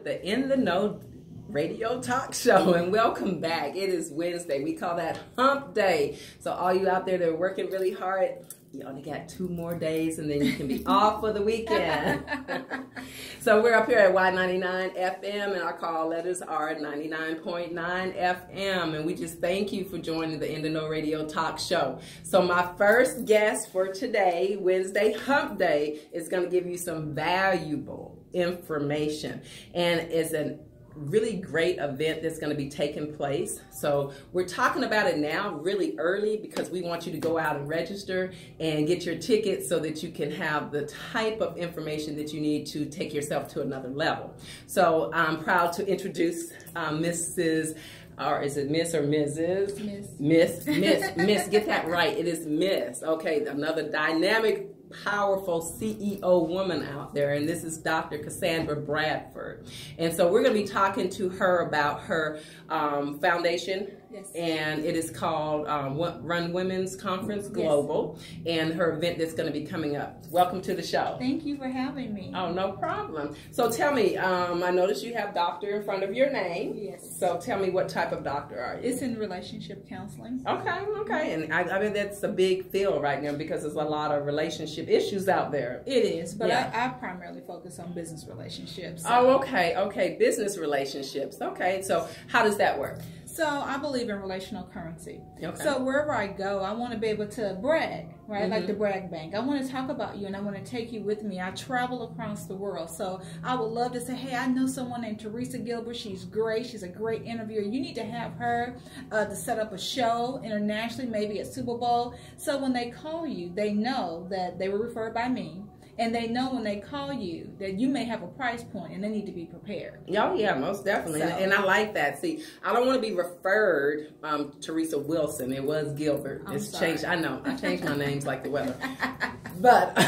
The In the Know radio talk show, and welcome back. It is Wednesday. We call that hump day. So all you out there that are working really hard, you only got 2 more days and then you can be off for the weekend. So we're up here at Y99FM and our call letters are 99.9 FM, and we just thank you for joining the In the Know radio talk show. So my first guest for today, Wednesday hump day, is going to give you some valuable information, and it's a really great event that's going to be taking place. So we're talking about it now really early because we want you to go out and register and get your tickets so that you can have the type of information that you need to take yourself to another level. So I'm proud to introduce Mrs. Or is it Miss or Mrs.? Miss. Get that right. It is Miss. Okay, another dynamic, powerful CEO woman out there, and this is Dr. Cassandra Bradford. And so we're going to be talking to her about her foundation. Yes. And it is called Run Women's Conference Global, yes, and her event that's going to be coming up. Welcome to the show. Thank you for having me. Oh, no problem. So tell me, I noticed you have doctor in front of your name. Yes. So tell me, what type of doctor are you? It's in relationship counseling. Okay. And I mean, that's a big field right now because there's a lot of relationship issues out there. It is, but yeah. I primarily focus on business relationships. So. Oh, okay. Business relationships. Okay, so how does that work? So I believe in relational currency. Okay. So wherever I go, I want to be able to brag, right? Mm-hmm. Like the brag bank. I want to talk about you and I want to take you with me. I travel across the world. So I would love to say, hey, I know someone named Teresa Gilbert. She's great. She's a great interviewer. You need to have her to set up a show internationally, maybe at Super Bowl. So when they call you, they know that they were referred by me. And they know when they call you that you may have a price point and they need to be prepared. Oh, yeah, most definitely. So, and I like that. See, I don't want to be referred Teresa Wilson. It was Gilbert. It's changed. I know. I changed my names like the weather. But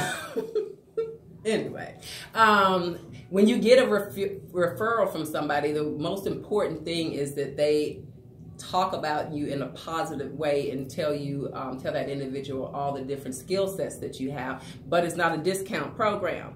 anyway, when you get a referral from somebody, the most important thing is that they talk about you in a positive way and tell that individual all the different skill sets that you have. But it's not a discount program.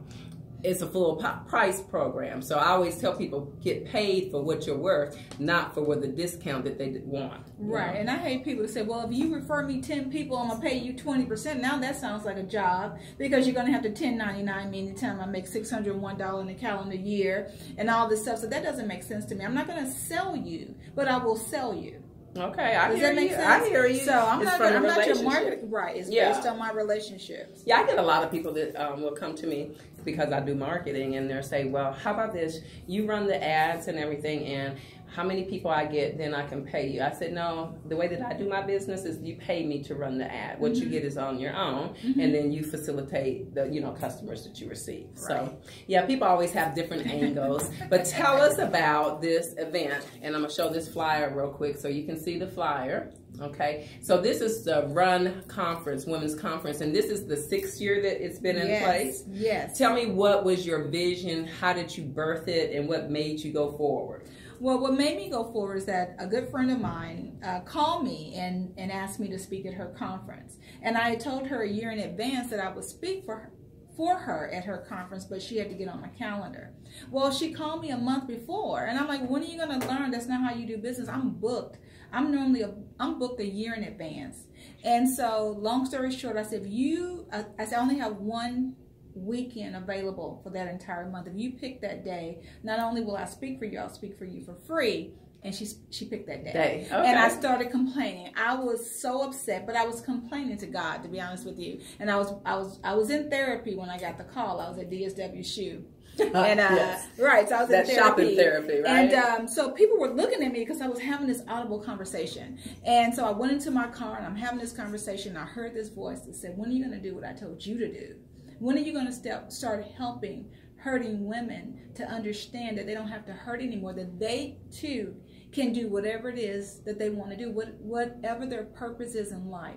It's a full price program. So I always tell people, get paid for what you're worth, not for the discount that they want. Right. And I hate people to say, well, if you refer me 10 people, I'm going to pay you 20%. Now that sounds like a job because you're going to have to 1099 me anytime I make $601 in a calendar year and all this stuff. So that doesn't make sense to me. I'm not going to sell you, but I will sell you. Okay, I Does hear that make you. sense? I hear you. So I'm not your market, right? It's yeah. based on my relationships. Yeah, I get a lot of people that will come to me because I do marketing, and they'll say, "Well, how about this? You run the ads and everything, and how many people I get, then I can pay you." I said, "No, the way that I do my business is you pay me to run the ad. What you get is on your own, and then you facilitate the customers that you receive." Right. So yeah, people always have different angles. But tell us about this event, and I'm gonna show this flyer real quick so you can see the flyer. Okay, so this is the Run Conference, Women's Conference, and this is the 6th year that it's been in place. Yes. Tell me, what was your vision? How did you birth it, and what made you go forward? Well, what made me go forward is that a good friend of mine called me and asked me to speak at her conference. And I had told her a year in advance that I would speak for her at her conference, but she had to get on my calendar. Well, she called me a month before, and I'm like, when are you going to learn? That's not how you do business. I'm booked. I'm booked a year in advance. And so, long story short, I said, I only have one weekend available for that entire month. If you pick that day, not only will I speak for you, I'll speak for you for free. And she picked that day. Okay. And I started complaining. I was so upset, but I was complaining to God, to be honest with you. And I was in therapy when I got the call. I was at DSW Shoe. And yes. Right, so I was in therapy. Shopping therapy, right? And so people were looking at me because I was having this audible conversation. And so I went into my car and I'm having this conversation. And I heard this voice that said, when are you going to do what I told you to do? When are you going to start helping hurting women to understand that they don't have to hurt anymore, that they too can do whatever it is that they want to do, whatever their purpose is in life,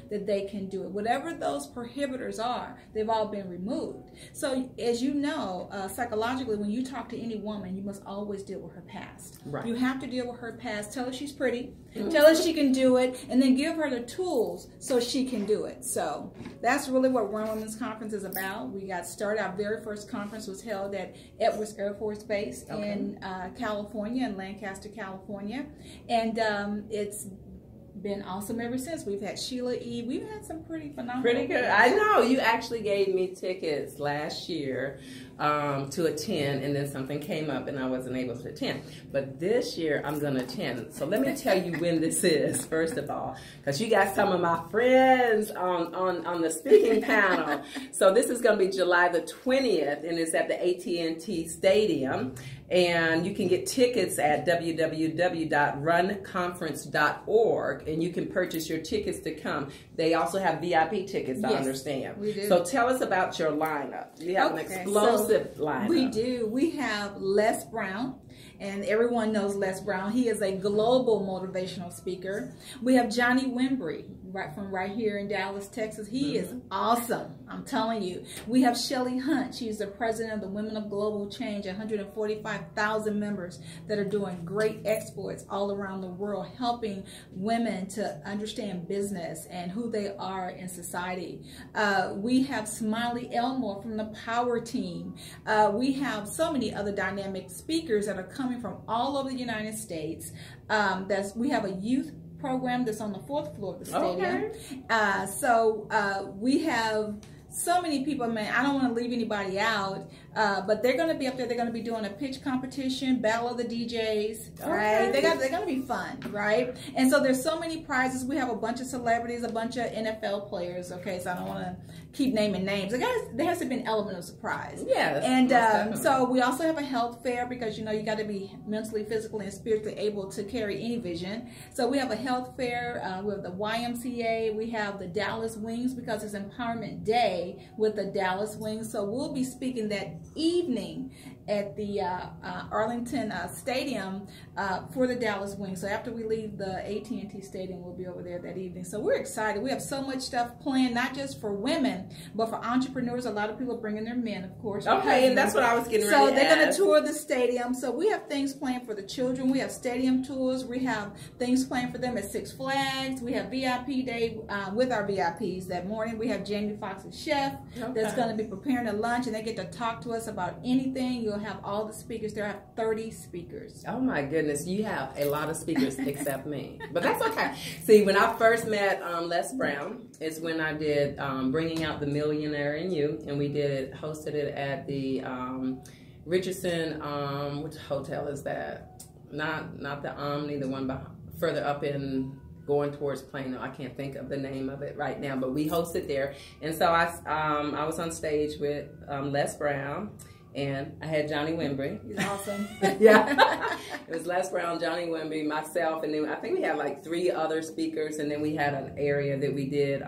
that they can do it. Whatever those prohibitors are, they've all been removed. So as you know, psychologically, when you talk to any woman, you must always deal with her past. Right. You have to deal with her past. Tell her she's pretty. Tell her she can do it, and then give her the tools so she can do it. So that's really what One Women's Conference is about. We got started. Our very first conference was held at Edwards Air Force Base in California, in Lancaster, California, and it's been awesome ever since. We've had Sheila E. We've had some pretty phenomenal. Pretty good. I know. You actually gave me tickets last year to attend, and then something came up and I wasn't able to attend. But this year I'm going to attend. So let me tell you when this is, first of all, because you got some of my friends on the speaking panel. So this is going to be July the 20th, and it's at the AT&T Stadium. And you can get tickets at www.runconference.org, and you can purchase your tickets to come. They also have VIP tickets, I understand. We do. So tell us about your lineup. You have an explosive lineup. We do. We have Les Brown, and everyone knows Les Brown. He is a global motivational speaker. We have Johnny Wimbrey, right here in Dallas, Texas. He is awesome, I'm telling you. We have Shelley Hunt. She's the president of the Women of Global Change, 145,000 members that are doing great exploits all around the world, helping women to understand business and who they are in society. We have Smiley Elmore from the Power Team. We have so many other dynamic speakers that are coming from all over the United States. We have a youth program that's on the 4th floor of the stadium. We have so many people. Man, I don't want to leave anybody out, but they're going to be up there. They're going to be doing a pitch competition, battle of the DJs, right? They're going to be fun, right? And so there's so many prizes. We have a bunch of celebrities, a bunch of NFL players, okay? So I don't want to keep naming names. There has to be an element of surprise. Yes. And so we also have a health fair, because you know you got to be mentally, physically, and spiritually able to carry any vision. So we have a health fair. We have the YMCA. We have the Dallas Wings, because it's Empowerment Day with the Dallas Wings. So we'll be speaking that evening at the Arlington Stadium for the Dallas Wings. So after we leave the AT&T Stadium, we'll be over there that evening. So we're excited. We have so much stuff planned, not just for women, but for entrepreneurs. A lot of people are bringing their men, of course. Okay, and that's what I was getting ready to ask. So they're going to tour the stadium. So we have things planned for the children. We have stadium tours. We have things planned for them at Six Flags. We have VIP day with our VIPs that morning. We have Jamie Foxx's chef that's going to be preparing a lunch, and they get to talk to us about anything. You'll have all the speakers. There are 30 speakers. Oh my goodness, you have a lot of speakers except me. But that's okay. See, when I first met Les Brown, it's when I did Bringing Out the Millionaire in You, and we hosted it at the Richardson, which hotel is that? Not the Omni, the one further up in going towards Plano. I can't think of the name of it right now, but we hosted there. And so I was on stage with Les Brown, and I had Johnny Wimbrey. He's awesome. Yeah. It was Les Brown, Johnny Wimbrey, myself, and then I think we had like 3 other speakers, and then we had an area that we did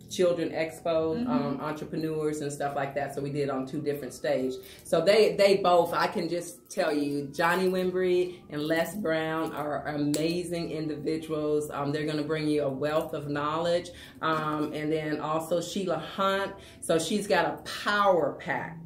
Children Expo, entrepreneurs and stuff like that. So we did on 2 different stages. So they both, I can just tell you, Johnny Wimbrey and Les Brown are amazing individuals. They're going to bring you a wealth of knowledge. And then also Sheila Hunt. So she's got a power pack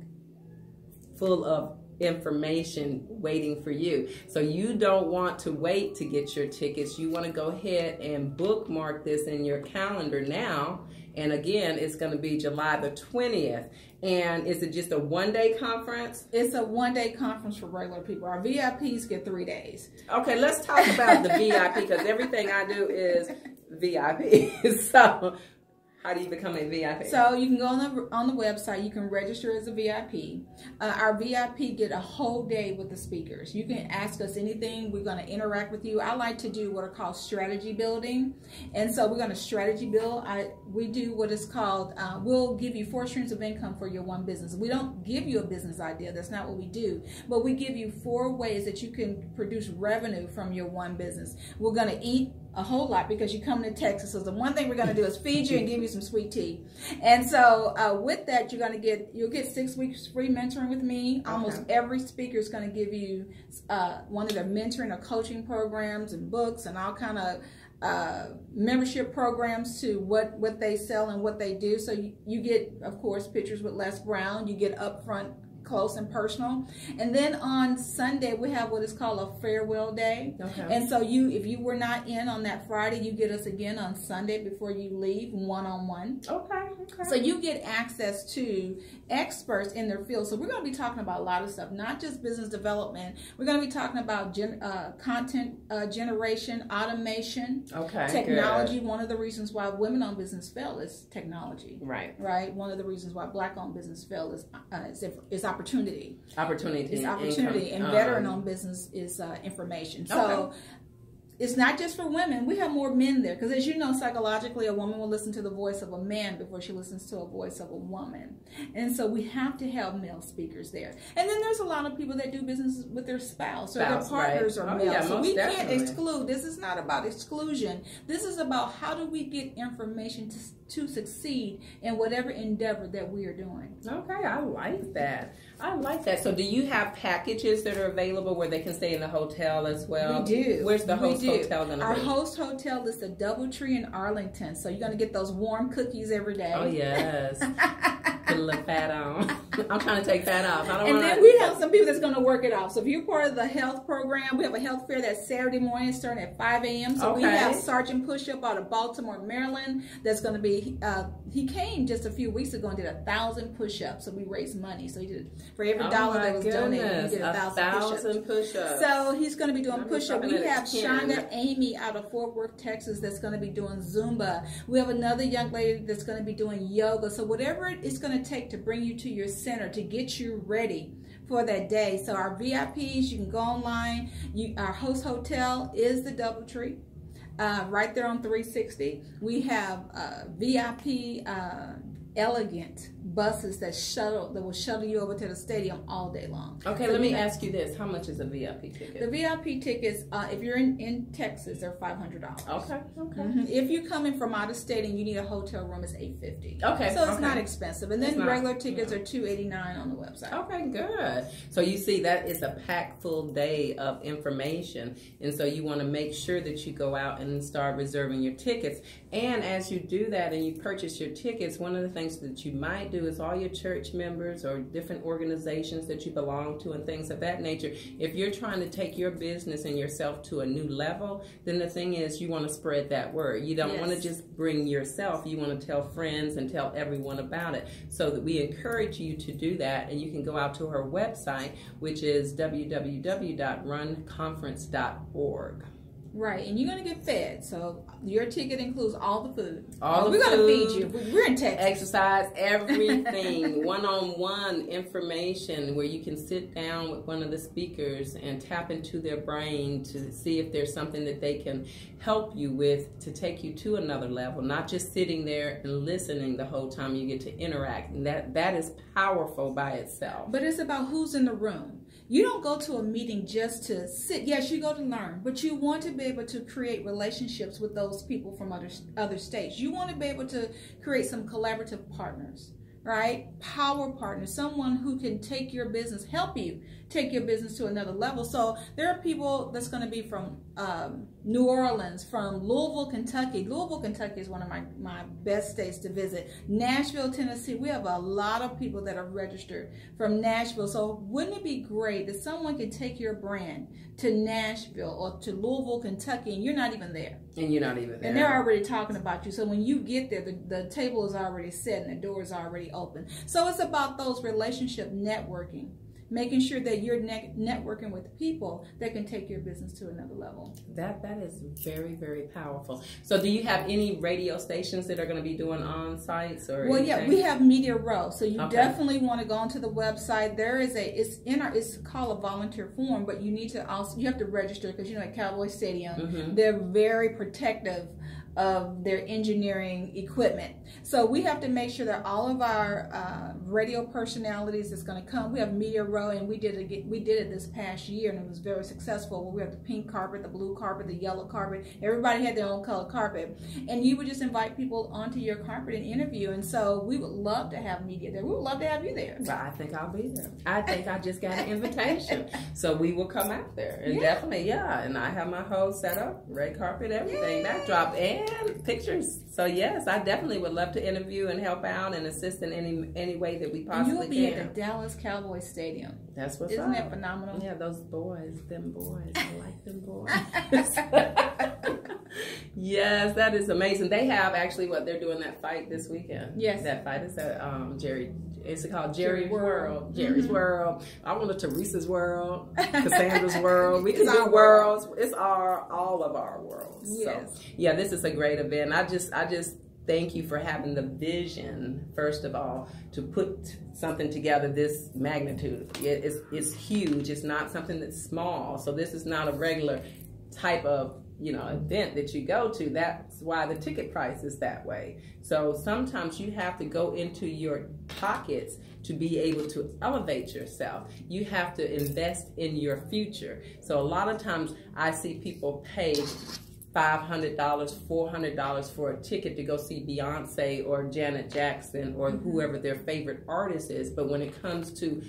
full of information waiting for you. So you don't want to wait to get your tickets. You want to go ahead and bookmark this in your calendar now. And again, it's going to be July the 20th. And is it just a one-day conference? It's a one-day conference for regular people. Our VIPs get 3 days. Okay, let's talk about the VIP, because everything I do is VIP. So how do you become a VIP? So you can go on the website. You can register as a VIP. Our VIP get a whole day with the speakers. You can ask us anything. We're going to interact with you. I like to do what are called strategy building. And so we're going to strategy build. We do what is called, we'll give you 4 streams of income for your one business. We don't give you a business idea. That's not what we do. But we give you 4 ways that you can produce revenue from your one business. We're going to eat a whole lot because you come to Texas. So the one thing we're going to do is feed you and give you some sweet tea. And so with that, you'll get 6 weeks free mentoring with me. Okay. Almost every speaker is going to give you one of their mentoring or coaching programs and books and all kind of membership programs to what they sell and what they do. So you get, of course, pictures with Les Brown. You get upfront, close and personal. And then on Sunday we have what is called a farewell day. Okay. And so if you were not in on that Friday, you get us again on Sunday before you leave, one-on-one. Okay. So you get access to experts in their field. So we're going to be talking about a lot of stuff, not just business development. We're going to be talking about content generation, automation, technology. Good. One of the reasons why women-owned business fail is technology. Right. One of the reasons why black-owned business fail is opportunity. Opportunity. And veteran-owned business is information. So it's not just for women. We have more men there. Because as you know, psychologically, a woman will listen to the voice of a man before she listens to a voice of a woman. And so we have to have male speakers there. And then there's a lot of people that do business with their spouse or their partners or male. Yeah, so we can't exclude. This is not about exclusion. This is about how do we get information to succeed in whatever endeavor that we are doing. Okay, I like that. So do you have packages that are available where they can stay in the hotel as well? We do. Where's the host hotel going to be? Our host hotel is the DoubleTree in Arlington. So you're going to get those warm cookies every day. Oh, yes. Put a little fat on. I'm trying to take fat off. And then we have some people that's going to work it off. So if you're part of the health program, we have a health fair that's Saturday morning starting at 5 a.m. So we have Sergeant Pushup out of Baltimore, Maryland. That's going to be, he came just a few weeks ago and did 1,000 push-ups. So we raised money. So he did, for every dollar that was donated, he did 1,000 push-ups. So he's going to be doing push-ups. We have Shonda Amy out of Fort Worth, Texas that's going to be doing Zumba. We have another young lady that's going to be doing yoga. So whatever it's going to take to bring you to your center to get you ready for that day. So our VIPs, you can go online. Our host hotel is the DoubleTree, right there on 360. We have VIP elegant buses that will shuttle you over to the stadium all day long. Okay, so let me ask you this. How much is a VIP ticket? The VIP tickets, if you're in Texas, they're $500. Okay. If you're coming from out of state and you need a hotel room, it's $850. Okay. So it's not expensive. And then regular tickets are $289 on the website. Okay, good. So you see, that is a packed full day of information. And so you want to make sure that you go out and start reserving your tickets. And as you do that and you purchase your tickets, one of the things that you might do is all your church members or different organizations that you belong to and things of that nature, if you're trying to take your business and yourself to a new level, then the thing is you want to spread that word. You don't want to just bring yourself. You want to tell friends and tell everyone about it. So that we encourage you to do that, and you can go out to her website, which is www.runconference.org. Right, and you're going to get fed. So your ticket includes all the food. We're going to feed you. We're in Texas. Exercise, everything. One-on-one information where you can sit down with one of the speakers and tap into their brain to see if there's something that they can help you with to take you to another level. Not just sitting there and listening the whole time. You get to interact. And that is powerful by itself. But it's about who's in the room. You don't go to a meeting just to sit. Yes, you go to learn, but you want to be able to create relationships with those people from other states. You want to be able to create some collaborative partners, right? Power partners, someone who can take your business, help you take your business to another level. So there are people that's going to be from New Orleans, from Louisville, Kentucky. Louisville, Kentucky is one of my best states to visit. Nashville, Tennessee. We have a lot of people that are registered from Nashville. So wouldn't it be great that someone could take your brand to Nashville or to Louisville, Kentucky, and you're not even there? And you're not even there. And they're already talking about you. So when you get there, the table is already set and the door is already open. So it's about those relationship networking. Making sure that you're networking with people that can take your business to another level. That is very, very powerful. So do you have any radio stations that are going to be doing on-sites or anything? Yeah, we have Media Row. So you definitely want to go onto the website. There is it's called a volunteer form, but you have to register because, at Cowboy Stadium, they're very protective of their engineering equipment. So we have to make sure that all of our radio personalities that's going to come. We have Media Row, and we did it this past year, and it was very successful. We have the pink carpet, the blue carpet, the yellow carpet. Everybody had their own color carpet, and you would just invite people onto your carpet and interview. And so we would love to have media there. We would love to have you there. Well, I think I'll be there. I think I just got an invitation, so we will come out there, and definitely, and I have my whole setup, red carpet, everything, backdrop, and pictures. So yes, I definitely would love to interview and help out and assist in any way that we possibly can. And you'll be at the Dallas Cowboys Stadium. That's what's Isn't that phenomenal? Yeah, those boys, them boys. I like them boys. Yes, that is amazing. They have actually they're doing that fight this weekend. Yes. That fight is at it's called Jerry's World. Jerry's World. I want a Teresa's World, Cassandra's World. We can do worlds. It's all of our worlds. Yes. So yeah, this is a great event. I just thank you for having the vision, first of all, to put something together this magnitude. It's huge. It's not something that's small. So this is not a regular type of event that you go to. That's why the ticket price is that way. So sometimes you have to go into your pockets to be able to elevate yourself. You have to invest in your future. So a lot of times I see people pay $500, $400 for a ticket to go see Beyonce or Janet Jackson or whoever their favorite artist is. But when it comes to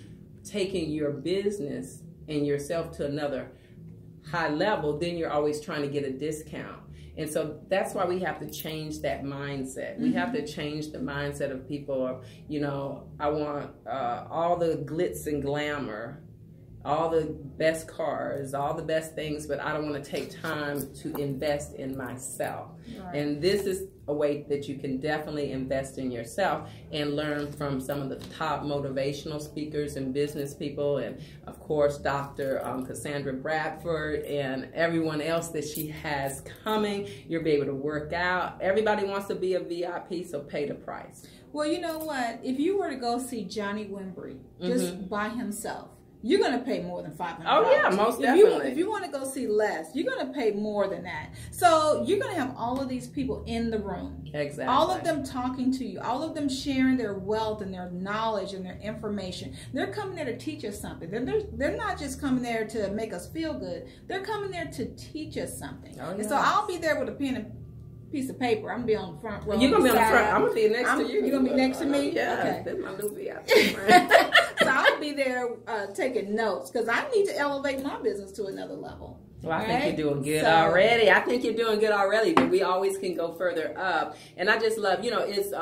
taking your business and yourself to another high level, then you're always trying to get a discount. And so that's why we have to change that mindset. We have to change the mindset of people, I want all the glitz and glamour, all the best cars, all the best things, but I don't want to take time to invest in myself. Right. And this is a way that you can definitely invest in yourself and learn from some of the top motivational speakers and business people, and of course Dr. Cassandra Bradford and everyone else that she has coming. You'll be able to work out. Everybody wants to be a VIP, so pay the price. Well, you know what? If you were to go see Johnny Wimbrey just by himself, you're going to pay more than $500. Oh, yeah, most definitely. If you want to go see Les, you're going to pay more than that. So you're going to have all of these people in the room. Exactly. All of them talking to you. All of them sharing their wealth and their knowledge and their information. They're coming there to teach us something. They're not just coming there to make us feel good. They're coming there to teach us something. Oh, yes. And so I'll be there with a pen and piece of paper. I'm going to be on the front row. You're going to be on the front. I'm going to be next to you. You're going to be next to me? Yeah. Okay. That's my new VIP friend. So I'll be there taking notes because I need to elevate my business to another level. Well, I think you're doing good already. I think you're doing good already, but we always can go further up. And I just love, it's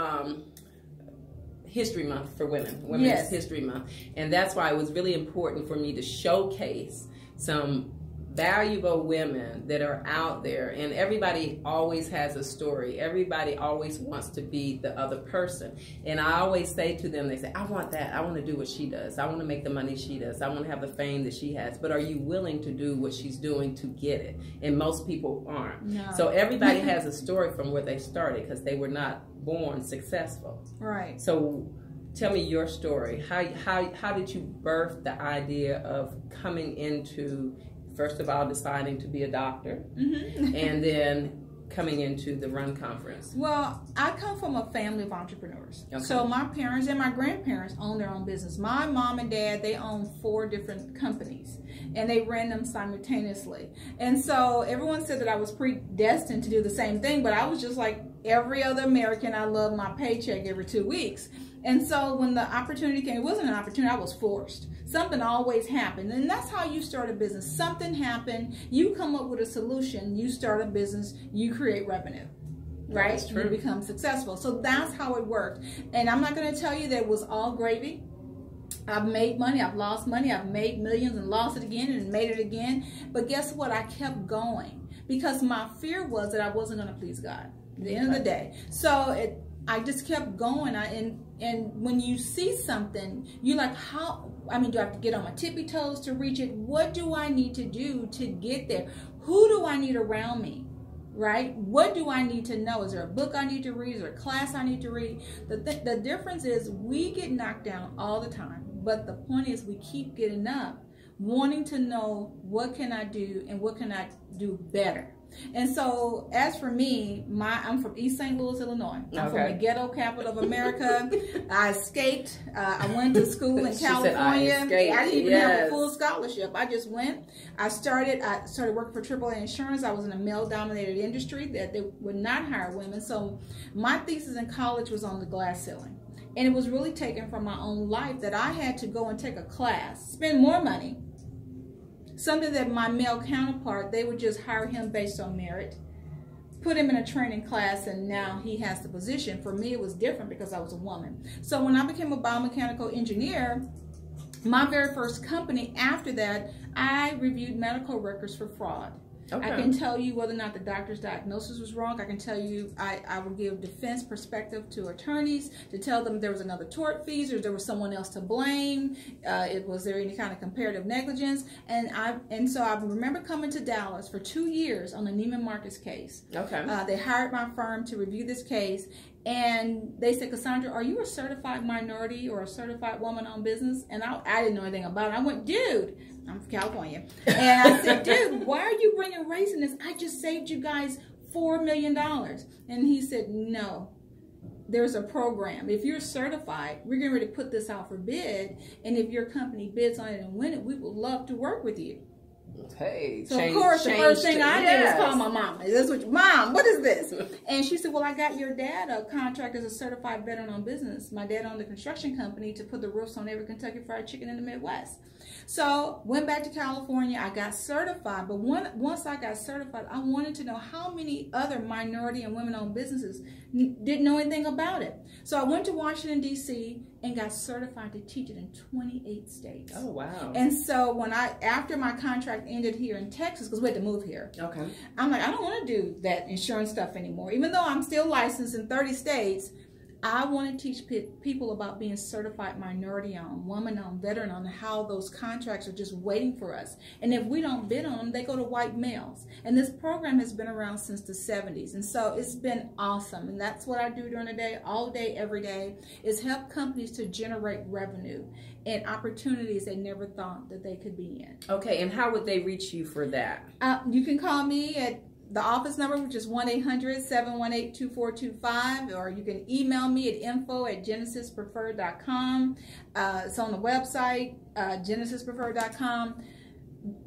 History Month for women. Women's History Month. And that's why it was really important for me to showcase some valuable women that are out there. And everybody always has a story. Everybody always wants to be the other person. And I always say to them, they say, I want that. I want to do what she does. I want to make the money she does. I want to have the fame that she has. But are you willing to do what she's doing to get it? And most people aren't. No. So everybody has a story from where they started because they were not born successful. Right. So tell me your story. How did you birth the idea of coming into, first of all, deciding to be a doctor, and then coming into the Run Conference? Well, I come from a family of entrepreneurs. Okay. So my parents and my grandparents own their own business. My mom and dad, they own 4 different companies, and they ran them simultaneously. And so everyone said that I was predestined to do the same thing, but I was just like every other American. I love my paycheck every 2 weeks. And so when the opportunity came, it wasn't an opportunity, I was forced. Something always happened. And that's how you start a business. Something happened, you come up with a solution, you start a business, you create revenue. Right? That's true. You become successful. So that's how it worked. And I'm not going to tell you that it was all gravy. I've made money, I've lost money, I've made millions and lost it again and made it again. But guess what? I kept going because my fear was that I wasn't going to please God at the end of the day. So I just kept going. And when you see something, you're like, do I have to get on my tippy toes to reach it? What do I need to do to get there? Who do I need around me? Right? What do I need to know? Is there a book I need to read? Is there a class I need to read? The difference is we get knocked down all the time. But the point is we keep getting up, wanting to know what can I do and what can I do better. And so, as for me, I'm from East St. Louis, Illinois. I'm from the ghetto capital of America. I escaped. I went to school in California. I didn't even have a full scholarship. I just went. I started working for AAA Insurance. I was in a male-dominated industry that they would not hire women. So my thesis in college was on the glass ceiling. And it was really taken from my own life that I had to go and take a class, spend more money. Something that my male counterpart, they would just hire him based on merit, put him in a training class, and now he has the position. For me, it was different because I was a woman. So when I became a biomechanical engineer, my very first company after that, I reviewed medical records for fraud. I can tell you whether or not the doctor's diagnosis was wrong. I can tell you, I will give defense perspective to attorneys to tell them there was another tortfeasor, there was someone else to blame, was there any kind of comparative negligence. And so I remember coming to Dallas for 2 years on the Neiman Marcus case. They hired my firm to review this case. And they said, Cassandra, are you a certified minority or a certified woman-owned business? And I didn't know anything about it. I went, dude, I'm from California. And I said, dude, why are you bringing race in this? I just saved you guys $4 million. And he said, no, there's a program. If you're certified, we're getting ready to put this out for bid. And if your company bids on it and win it, we would love to work with you. Hey, so of course the first thing I did was call my mom. Mom, what is this? And she said, well, I got your dad a contract as a certified veteran-owned business. My dad owned a construction company to put the roofs on every Kentucky Fried Chicken in the Midwest. So went back to California. I got certified. But once I got certified, I wanted to know how many other minority and women-owned businesses didn't know anything about it. So I went to Washington, D.C. and got certified to teach it in 28 states. Oh, wow. And so after my contract ended here in Texas, because we had to move here. I'm like, I don't want to do that insurance stuff anymore. Even though I'm still licensed in 30 states, I want to teach people about being certified minority-owned, woman-owned, veteran-owned, and how those contracts are just waiting for us. And if we don't bid on them, they go to white males. And this program has been around since the 70s. And so it's been awesome. And that's what I do during the day, all day, every day, is help companies to generate revenue and opportunities they never thought that they could be in. Okay, and how would they reach you for that? You can call me at the office number, which is 1-800-718-2425, or you can email me at info@genesispreferred.com. It's on the website, genesispreferred.com.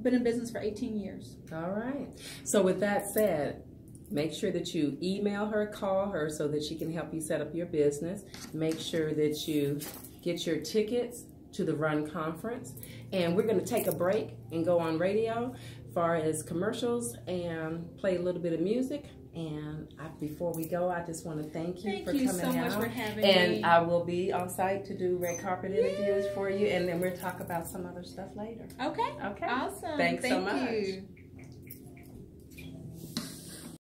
Been in business for 18 years. All right. So with that said, make sure that you email her, call her so that she can help you set up your business. Make sure that you get your tickets to the Run Conference. And we're going to take a break and go on radio as far as commercials and play a little bit of music. And before we go, I just want to thank you for coming out. Thank you so much for having me. And I will be on site to do red carpet interviews for you, and then we'll talk about some other stuff later. Okay. Okay. Awesome. Thanks so much. Thank you.